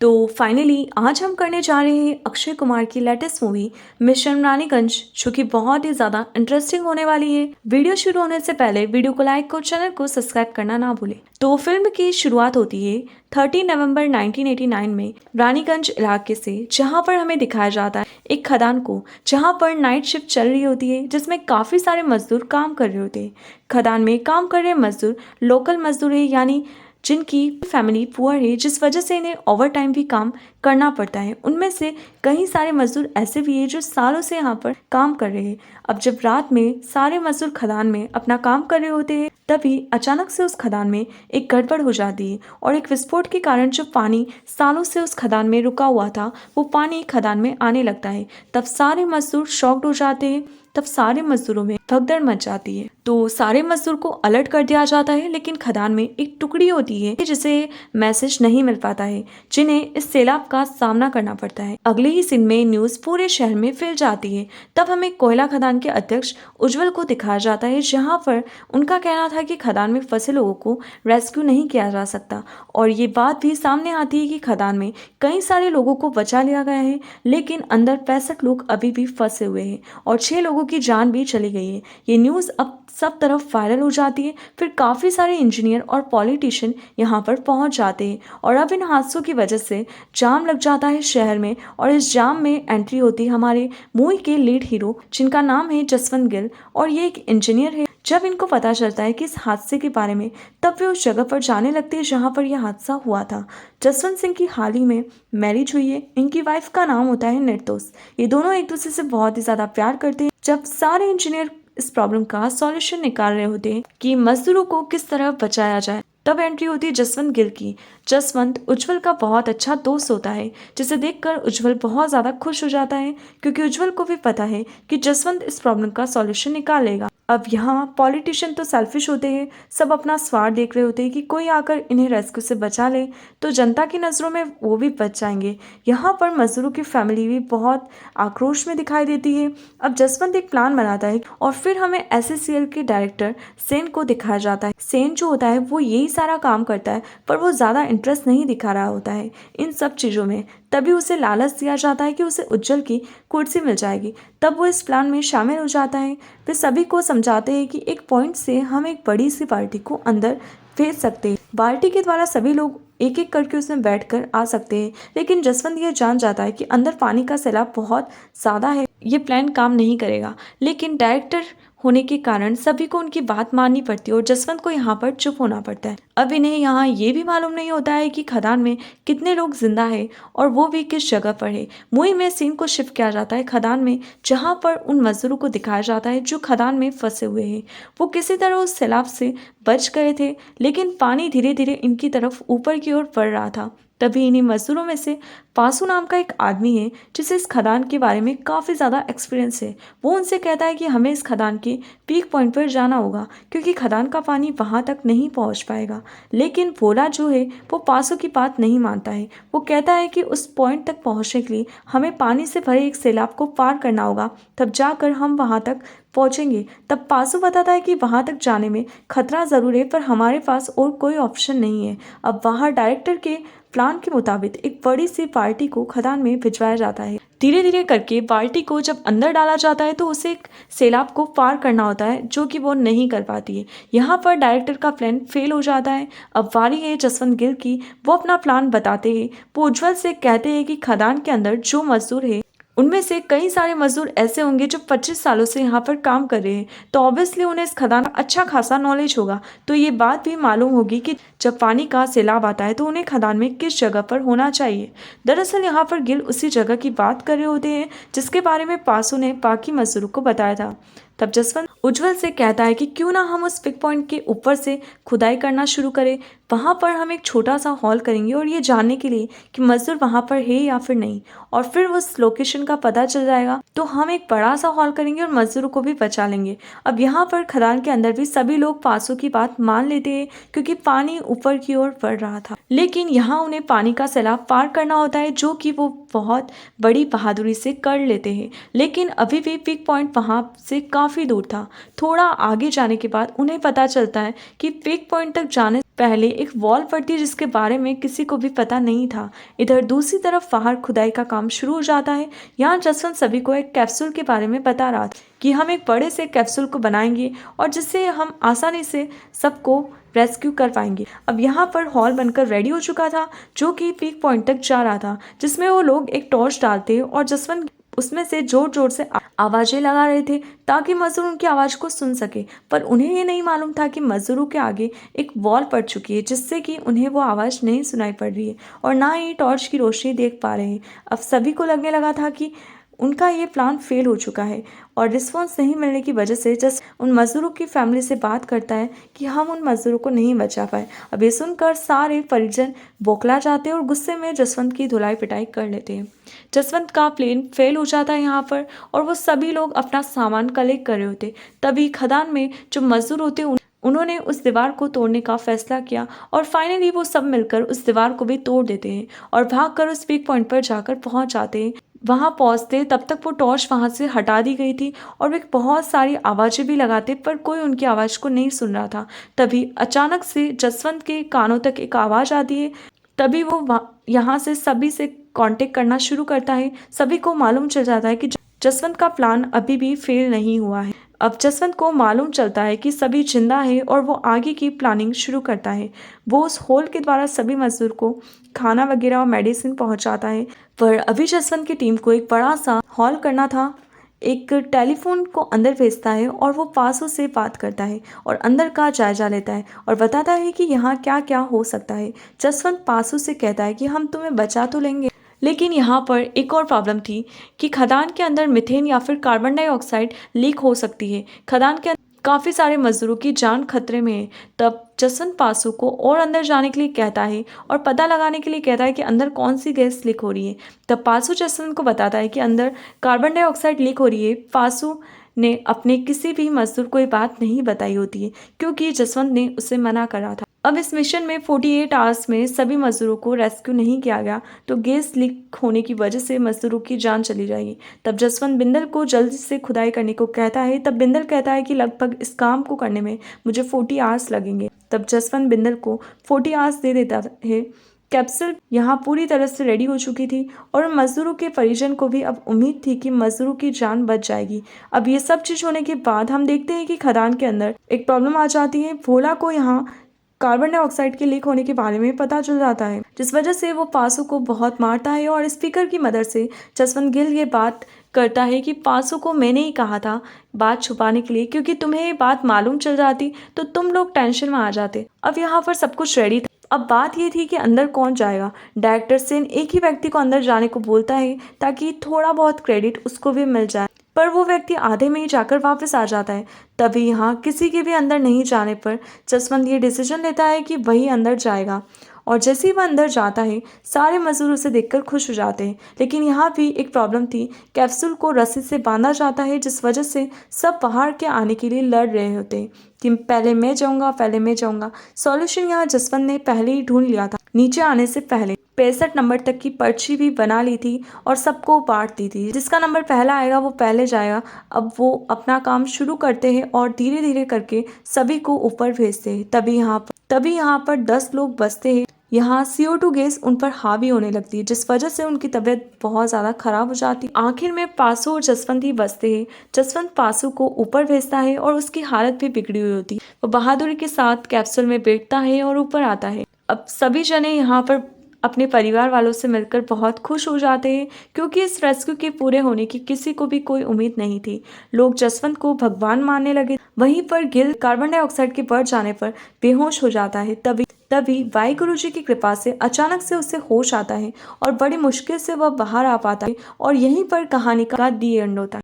तो फाइनली आज हम करने जा रहे हैं अक्षय कुमार की लेटेस्ट मूवी मिशन रानीगंज, जो कि बहुत ही ज़्यादा इंटरेस्टिंग होने वाली है। वीडियो शुरू होने से पहले वीडियो को लाइक और चैनल को सब्सक्राइब करना ना भूलें। तो फिल्म की शुरुआत होती है 30 नवंबर 1989 में रानीगंज इलाके से, जहां पर हमें दिखाया जाता है एक खदान को, जहां पर नाइट शिफ्ट चल रही होती है, जिसमें काफ़ी सारे मजदूर काम कर रहे होते हैं। खदान में काम कर रहे मजदूर लोकल मजदूर है, यानी जिनकी फैमिली पुअर है, जिस वजह से इन्हें ओवर टाइम भी काम करना पड़ता है। उनमें से कई सारे मजदूर ऐसे भी हैं जो सालों से यहाँ पर काम कर रहे हैं। अब जब रात में सारे मजदूर खदान में अपना काम कर रहे होते हैं, तभी अचानक से उस खदान में एक गड़बड़ हो जाती है और एक विस्फोट के कारण जो पानी सालों से उस खदान में रुका हुआ था, वो पानी खदान में आने लगता है। तब सारे मजदूर शॉक्ड हो जाते हैं। तब सारे मजदूरों में भगदड़ मच जाती है। तो सारे मजदूर को अलर्ट कर दिया जाता है, लेकिन खदान में एक टुकड़ी होती है जिसे मैसेज नहीं मिल पाता है, जिन्हें इस सैलाब का सामना करना पड़ता है। अगले ही दिन में न्यूज पूरे शहर में फैल जाती है। तब हमें कोयला खदान के अध्यक्ष उज्जवल को दिखाया जाता है, जहां पर उनका कहना था कि खदान में फंसे लोगों को रेस्क्यू नहीं किया जा सकता। और ये बात भी सामने आती है कि खदान में कई सारे लोगों को बचा लिया गया है, लेकिन अंदर 65 लोग अभी भी फंसे हुए हैं और 6 लोगों की जान भी चली गई है। ये न्यूज़ अब सब तरफ वायरल हो जाती है। फिर काफ़ी सारे इंजीनियर और पॉलिटिशियन यहाँ पर पहुँच जाते हैं और अब इन हादसों की वजह से जाम लग जाता है शहर में। और इस जाम में एंट्री होती है हमारे मूवी के लीड हीरो, जिनका नाम है जसवंत गिल, और ये एक इंजीनियर है। जब इनको पता चलता है कि इस हादसे के बारे में, तब वे उस जगह पर जाने लगते हैं जहाँ पर यह हादसा हुआ था। जसवंत सिंह की हाल ही में मैरिज हुई है। इनकी वाइफ का नाम होता है निर्दोष। ये दोनों एक दूसरे से बहुत ही ज़्यादा प्यार करते हैं। जब सारे इंजीनियर इस प्रॉब्लम का सॉल्यूशन निकाल रहे होते हैं कि मजदूरों को किस तरह बचाया जाए, तब एंट्री होती है जसवंत गिल की। जसवंत उज्जवल का बहुत अच्छा दोस्त होता है, जिसे देखकर उज्जवल बहुत ज़्यादा खुश हो जाता है, क्योंकि उज्जवल को भी पता है कि जसवंत इस प्रॉब्लम का सॉल्यूशन निकालेगा। अब यहाँ पॉलिटिशियन तो सेल्फिश होते हैं, सब अपना स्वार्थ देख रहे होते हैं कि कोई आकर इन्हें रेस्क्यू से बचा ले तो जनता की नज़रों में वो भी बच जाएंगे। यहाँ पर मजदूरों की फैमिली भी बहुत आक्रोश में दिखाई देती है। अब जसवंत एक प्लान बनाता है और फिर हमें एसएससीएल के डायरेक्टर सेन को दिखाया जाता है। सेन जो होता है वो यही सारा काम करता है, पर वो ज़्यादा इंटरेस्ट नहीं दिखा रहा होता है इन सब चीज़ों में। तभी उसे लालच दिया जाता है कि उसे उज्जवल की कुर्सी मिल जाएगी। तब वो इस प्लान में शामिल हो जाता है। वे सभी को समझाते हैं कि एक पॉइंट से हम एक बड़ी सी पार्टी को अंदर भेज सकते हैं। पार्टी के द्वारा सभी लोग एक एक करके उसमें बैठकर आ सकते हैं, लेकिन जसवंत ये जान जाता है कि अंदर पानी का सैलाब बहुत ज़्यादा है, ये प्लान काम नहीं करेगा। लेकिन डायरेक्टर होने के कारण सभी को उनकी बात माननी पड़ती है और जसवंत को यहाँ पर चुप होना पड़ता है। अब इन्हें यहाँ ये भी मालूम नहीं होता है कि खदान में कितने लोग जिंदा है और वो भी किस जगह पर है। मूवी में सीन को शिफ्ट किया जाता है खदान में, जहाँ पर उन मजदूरों को दिखाया जाता है जो खदान में फंसे हुए हैं। वो किसी तरह उस सैलाब से बच गए थे, लेकिन पानी धीरे धीरे इनकी तरफ ऊपर की ओर बढ़ रहा था। तभी इन्हीं मजदूरों में से पासू नाम का एक आदमी है, जिसे इस खदान के बारे में काफ़ी ज़्यादा एक्सपीरियंस है। वो उनसे कहता है कि हमें इस खदान के पीक पॉइंट पर जाना होगा, क्योंकि खदान का पानी वहाँ तक नहीं पहुँच पाएगा। लेकिन भोला जो है वो पासू की बात नहीं मानता है। वो कहता है कि उस पॉइंट तक पहुँचने के लिए हमें पानी से भरे एक सैलाब को पार करना होगा, तब जाकर हम वहाँ तक पहुँचेंगे। तब पासू बताता है कि वहाँ तक जाने में खतरा ज़रूर है, पर हमारे पास और कोई ऑप्शन नहीं है। अब वहाँ डायरेक्टर के प्लान के मुताबिक एक बड़ी सी पार्टी को खदान में भिजवाया जाता है। धीरे धीरे करके पार्टी को जब अंदर डाला जाता है तो उसे एक सैलाब को पार करना होता है, जो कि वो नहीं कर पाती है। यहाँ पर डायरेक्टर का प्लान फेल हो जाता है। अब बारी है जसवंत गिल की। वो अपना प्लान बताते हैं। वो उज्जवल से कहते हैं कि खदान के अंदर जो मजदूर है, उनमें से कई सारे मजदूर ऐसे होंगे जो 25 सालों से यहाँ पर काम कर रहे हैं, तो ऑब्वियसली उन्हें इस खदान का अच्छा खासा नॉलेज होगा। तो ये बात भी मालूम होगी कि जब पानी का सैलाब आता है तो उन्हें खदान में किस जगह पर होना चाहिए। दरअसल यहाँ पर गिल उसी जगह की बात कर रहे होते हैं जिसके बारे में पासू ने बाकी मजदूरों को बताया था। तब जसवंत उज्जवल से कहता है कि क्यों ना हम उस पिक पॉइंट के ऊपर से खुदाई करना शुरू करें। वहाँ पर हम एक छोटा सा हॉल करेंगे और ये जानने के लिए कि मजदूर वहाँ पर है या फिर नहीं, और फिर उस लोकेशन का पता चल जाएगा तो हम एक बड़ा सा हॉल करेंगे और मजदूरों को भी बचा लेंगे। अब यहाँ पर खदान के अंदर भी सभी लोग पासों की बात मान लेते हैं, क्योंकि पानी ऊपर की ओर बढ़ रहा था। लेकिन यहाँ उन्हें पानी का सैलाब पार करना होता है, जो कि वो बहुत बड़ी बहादुरी से कर लेते हैं। लेकिन अभी भी पिक पॉइंट वहाँ से काफ़ी दूर था। थोड़ा आगे जाने के बाद उन्हें पता चलता है कि पिक पॉइंट तक जाने पहले एक वॉल पड़ती है जिसके बारे में किसी को भी पता नहीं था। इधर दूसरी तरफ बाहर खुदाई का काम शुरू हो जाता है। यहाँ जसवंत सभी को एक कैप्सूल के बारे में बता रहा था कि हम एक बड़े से कैप्सूल को बनाएंगे और जिससे हम आसानी से सबको रेस्क्यू कर पाएंगे। अब यहाँ पर हॉल बनकर रेडी हो चुका था जो कि पीक पॉइंट तक जा रहा था, जिसमें वो लोग एक टॉर्च डालते और जसवंत उसमें से जोर जोर से आवाजें लगा रहे थे ताकि मजदूर उनकी आवाज को सुन सके। पर उन्हें ये नहीं मालूम था कि मजदूरों के आगे एक वॉल पड़ चुकी है जिससे कि उन्हें वो आवाज नहीं सुनाई पड़ रही है और ना ही टॉर्च की रोशनी देख पा रहे हैं। अब सभी को लगने लगा था कि उनका ये प्लान फेल हो चुका है और रिस्पॉन्स नहीं मिलने की वजह से जस्ट उन मजदूरों की फैमिली से बात करता है कि हम उन मजदूरों को नहीं बचा पाए। अब ये सुनकर सारे परिजन बौखला जाते हैं और गुस्से में जसवंत की धुलाई पिटाई कर लेते हैं। जसवंत का प्लेन फेल हो जाता है यहाँ पर और वो सभी लोग अपना सामान कलेक्ट कर रहे होते। तभी खदान में जो मजदूर होते उन्होंने उस दीवार को तोड़ने का फैसला किया और फाइनली वो सब मिलकर उस दीवार को भी तोड़ देते हैं और भागकर उस पीक पॉइंट पर जाकर पहुंच जाते हैं। वहां पहुंचते तब तक वो टॉर्च वहां से हटा दी गई थी और वे बहुत सारी आवाज़ें भी लगाते पर कोई उनकी आवाज़ को नहीं सुन रहा था। तभी अचानक से जसवंत के कानों तक एक आवाज़ आती है। तभी वो यहाँ से सभी से कांटेक्ट करना शुरू करता है। सभी को मालूम चल जाता है कि जसवंत का प्लान अभी भी फेल नहीं हुआ है। अब जसवंत को मालूम चलता है कि सभी जिंदा है और वो आगे की प्लानिंग शुरू करता है। वो उस होल के द्वारा सभी मजदूर को खाना वगैरह और मेडिसिन पहुंचाता है। पर अभी जसवंत की टीम को एक बड़ा सा हॉल करना था। एक टेलीफोन को अंदर भेजता है और वो पासों से बात करता है और अंदर का जायजा लेता है और बताता है कि यहाँ क्या क्या हो सकता है। जसवंत पासों से कहता है कि हम तुम्हें बचा तो लेंगे, लेकिन यहाँ पर एक और प्रॉब्लम थी कि खदान के अंदर मीथेन या फिर कार्बन डाइऑक्साइड लीक हो सकती है। खदान के काफ़ी सारे मजदूरों की जान खतरे में है। तब जसवंत पासू को और अंदर जाने के लिए कहता है और पता लगाने के लिए कहता है कि अंदर कौन सी गैस लीक हो रही है। तब पासू जसवंत को बताता है कि अंदर कार्बन डाइऑक्साइड लीक हो रही है। पासू ने अपने किसी भी मजदूर को ये बात नहीं बताई होती है क्योंकि जसवंत ने उसे मना करा था। अब इस मिशन में 48 आवर्स में सभी मजदूरों को रेस्क्यू नहीं किया गया तो गैस लीक होने की वजह से मजदूरों की जान चली जाएगी। तब जसवंत बिंदल को जल्दी से खुदाई करने को कहता है। तब बिंदल कहता है कि लगभग इस काम को करने में मुझे 40 आवर्स लगेंगे। तब जसवंत बिंदल को 40 आवर्स दे देता है। कैप्सूल यहाँ पूरी तरह से रेडी हो चुकी थी और मजदूरों के परिजन को भी अब उम्मीद थी कि मजदूरों की जान बच जाएगी। अब ये सब चीज़ होने के बाद हम देखते हैं कि खदान के अंदर एक प्रॉब्लम आ जाती है। भोला को यहाँ कार्बन डाइऑक्साइड के लीक होने के बारे में पता चल जाता है, जिस वजह से वो पासो को बहुत मारता है और स्पीकर की मदद से जसवंत गिल ये बात करता है कि पासो को मैंने ही कहा था बात छुपाने के लिए, क्योंकि तुम्हें ये बात मालूम चल जाती तो तुम लोग टेंशन में आ जाते। अब यहाँ पर सब कुछ रेडी था। अब बात ये थी कि अंदर कौन जाएगा। डायरेक्टर सेन एक ही व्यक्ति को अंदर जाने को बोलता है ताकि थोड़ा बहुत क्रेडिट उसको भी मिल जाए, पर वो व्यक्ति आधे में ही जाकर वापस आ जाता है। तभी यहाँ किसी के भी अंदर नहीं जाने पर जसवंत ये डिसीजन लेता है कि वही अंदर जाएगा और जैसे ही वह अंदर जाता है सारे मजदूर उसे देखकर खुश हो जाते हैं। लेकिन यहाँ भी एक प्रॉब्लम थी, कैप्सूल को रस्सी से बांधा जाता है जिस वजह से सब बाहर के आने के लिए लड़ रहे होते हैं कि पहले मैं जाऊँगा। सॉल्यूशन यहाँ जसवंत ने पहले ही ढूंढ लिया था। नीचे आने से पहले 65 नंबर तक की पर्ची भी बना ली थी और सबको बांट दी थी। जिसका नंबर पहला आएगा वो पहले जाएगा। अब वो अपना काम शुरू करते हैं और धीरे धीरे करके सभी को ऊपर भेजते हैं। तभी यहाँ पर 10 लोग बचते हैं। यहाँ CO2 गैस उन पर हावी होने लगती है जिस वजह से उनकी तबीयत बहुत ज़्यादा खराब हो जाती है। आखिर में पासो और जसवंत ही बचते हैं। जसवंत पासो को ऊपर भेजता है और उसकी हालत भी बिगड़ी हुई होती है। वो बहादुरी के साथ कैप्सूल में बैठता है और ऊपर आता है। अब सभी जने यहाँ पर अपने परिवार वालों से मिलकर बहुत खुश हो जाते हैं क्योंकि इस रेस्क्यू के पूरे होने की किसी को भी कोई उम्मीद नहीं थी। लोग जसवंत को भगवान मानने लगे। वहीं पर गिल कार्बन डाइऑक्साइड के बढ़ जाने पर बेहोश हो जाता है। तभी वाहिगुरु जी की कृपा से अचानक से उसे होश आता है और बड़ी मुश्किल से वह बाहर आ पाता है और यहीं पर कहानी का दी एंड होता है।